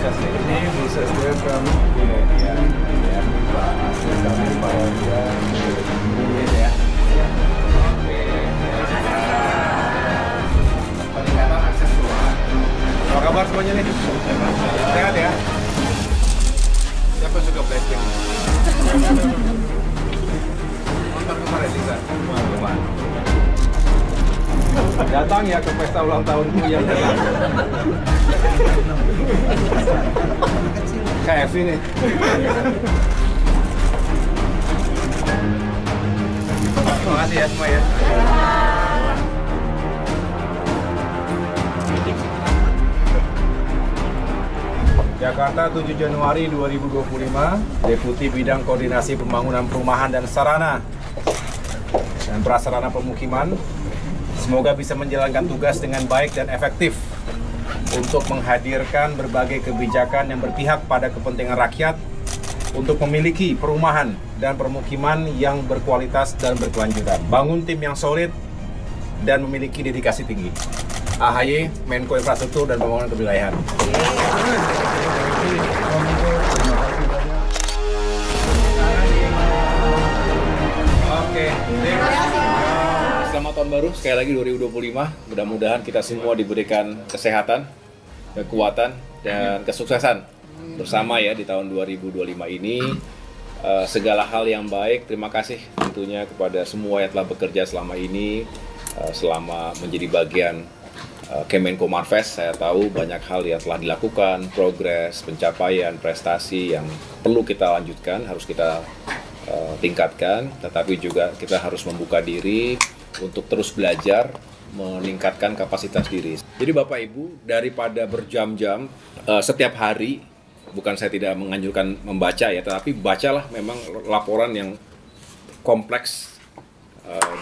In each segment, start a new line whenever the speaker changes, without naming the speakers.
Ini proses dia kami ya, kami para dia ya. Peningkatan akses perumahan. Apa kabar semuanya nih? Sehat ya? Siapa suka Blackpink? Nonton kemarin Lisa? Datang ya ke pesta ulang tahunku yang datang. KFC nih. Terima kasih ya semua ya. Jakarta 7 Januari 2025, Deputi Bidang Koordinasi Pembangunan Perumahan dan Sarana dan Prasarana Pemukiman. Semoga bisa menjalankan tugas dengan baik dan efektif untuk menghadirkan berbagai kebijakan yang berpihak pada kepentingan rakyat untuk memiliki perumahan dan permukiman yang berkualitas dan berkelanjutan. Bangun tim yang solid dan memiliki dedikasi tinggi. AHY, Menko Infrastruktur dan Pembangunan Kewilayahan. Oke. Selamat tahun baru sekali lagi 2025. Mudah-mudahan kita semua diberikan kesehatan, kekuatan dan kesuksesan bersama ya di tahun 2025 ini. Segala hal yang baik. Terima kasih tentunya kepada semua yang telah bekerja selama ini, selama menjadi bagian Kemenko Marves. Saya tahu banyak hal yang telah dilakukan, progres, pencapaian, prestasi yang perlu kita lanjutkan, harus kita tingkatkan, tetapi juga kita harus membuka diri untuk terus belajar, meningkatkan kapasitas diri. Jadi Bapak Ibu, daripada berjam-jam setiap hari, bukan saya tidak menganjurkan membaca ya, tetapi bacalah memang laporan yang kompleks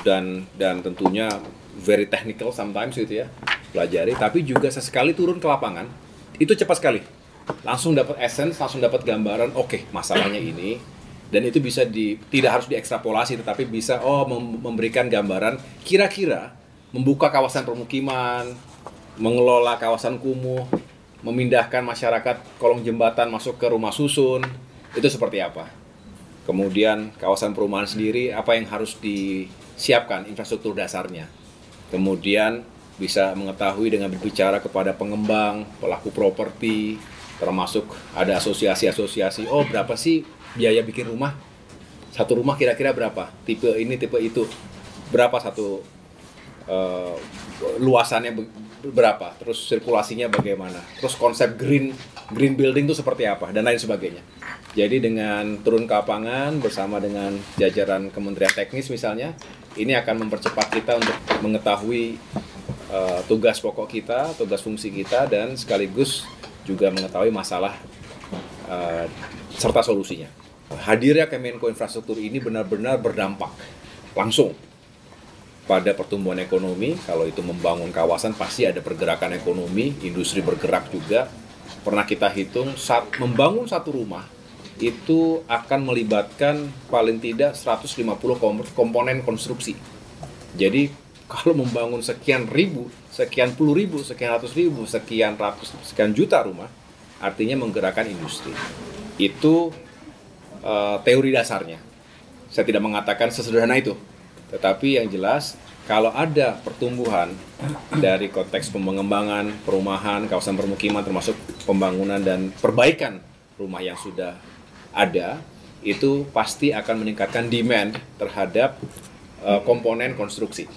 dan tentunya very technical sometimes gitu ya, pelajari, tapi juga sesekali turun ke lapangan, itu cepat sekali. Langsung dapat essence, langsung dapat gambaran, oke, masalahnya ini. Dan itu bisa tidak harus diekstrapolasi, tetapi bisa memberikan gambaran kira-kira membuka kawasan permukiman, mengelola kawasan kumuh, memindahkan masyarakat kolong jembatan masuk ke rumah susun, itu seperti apa. Kemudian kawasan perumahan sendiri, apa yang harus disiapkan infrastruktur dasarnya. Kemudian bisa mengetahui dengan berbicara kepada pengembang, pelaku properti, termasuk ada asosiasi-asosiasi, berapa sih biaya bikin rumah? Satu rumah kira-kira berapa? Tipe ini, tipe itu. Berapa satu luasannya berapa? Terus sirkulasinya bagaimana? Terus konsep green building itu seperti apa? Dan lain sebagainya. Jadi dengan turun ke lapangan bersama dengan jajaran Kementerian Teknis misalnya, ini akan mempercepat kita untuk mengetahui tugas pokok kita, tugas fungsi kita, dan sekaligus juga mengetahui masalah serta solusinya. Hadirnya Kemenko Infrastruktur ini benar-benar berdampak langsung pada pertumbuhan ekonomi. Kalau itu membangun kawasan pasti ada pergerakan ekonomi, industri bergerak juga. Pernah kita hitung saat membangun satu rumah itu akan melibatkan paling tidak 150 komponen konstruksi. Jadi kalau membangun sekian ribu, sekian puluh ribu, sekian ratus ribu, sekian ratus, sekian juta rumah, artinya menggerakkan industri. Itu teori dasarnya. Saya tidak mengatakan sesederhana itu, tetapi yang jelas kalau ada pertumbuhan dari konteks pengembangan, perumahan, kawasan permukiman, termasuk pembangunan dan perbaikan rumah yang sudah ada, itu pasti akan meningkatkan demand terhadap komponen konstruksi.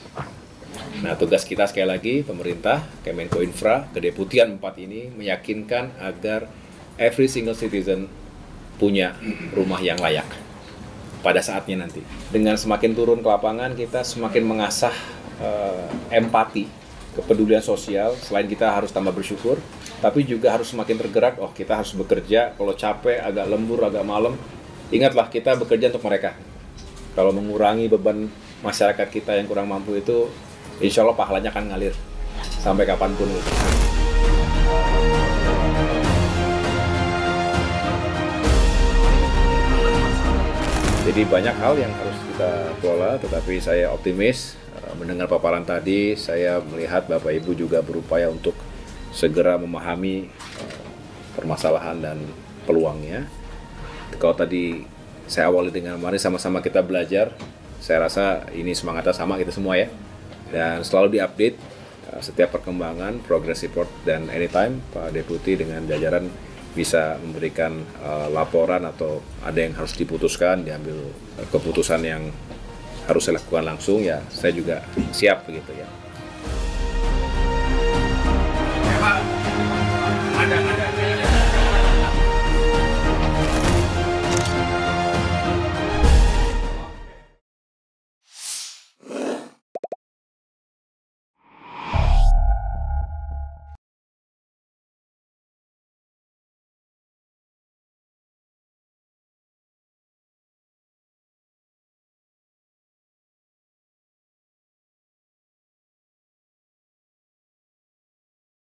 Nah, tugas kita sekali lagi, pemerintah, Kemenko Infra, Kedeputian 4 ini meyakinkan agar every single citizen punya rumah yang layak pada saatnya nanti. Dengan semakin turun ke lapangan, kita semakin mengasah empati, kepedulian sosial. Selain kita harus tambah bersyukur, tapi juga harus semakin tergerak. Kita harus bekerja, kalau capek, agak lembur, agak malam, ingatlah kita bekerja untuk mereka. Kalau mengurangi beban masyarakat kita yang kurang mampu itu, insya Allah pahalanya akan ngalir sampai kapanpun gitu. Jadi banyak hal yang harus kita kelola, tetapi saya optimis. Mendengar paparan tadi, saya melihat Bapak Ibu juga berupaya untuk segera memahami permasalahan dan peluangnya. Kalau tadi saya awali dengan mari sama-sama kita belajar, saya rasa ini semangatnya sama kita semua ya. Dan selalu diupdate setiap perkembangan, progress report, dan anytime Pak Deputi dengan jajaran bisa memberikan laporan atau ada yang harus diputuskan, diambil keputusan yang harus saya lakukan langsung, ya saya juga siap begitu ya.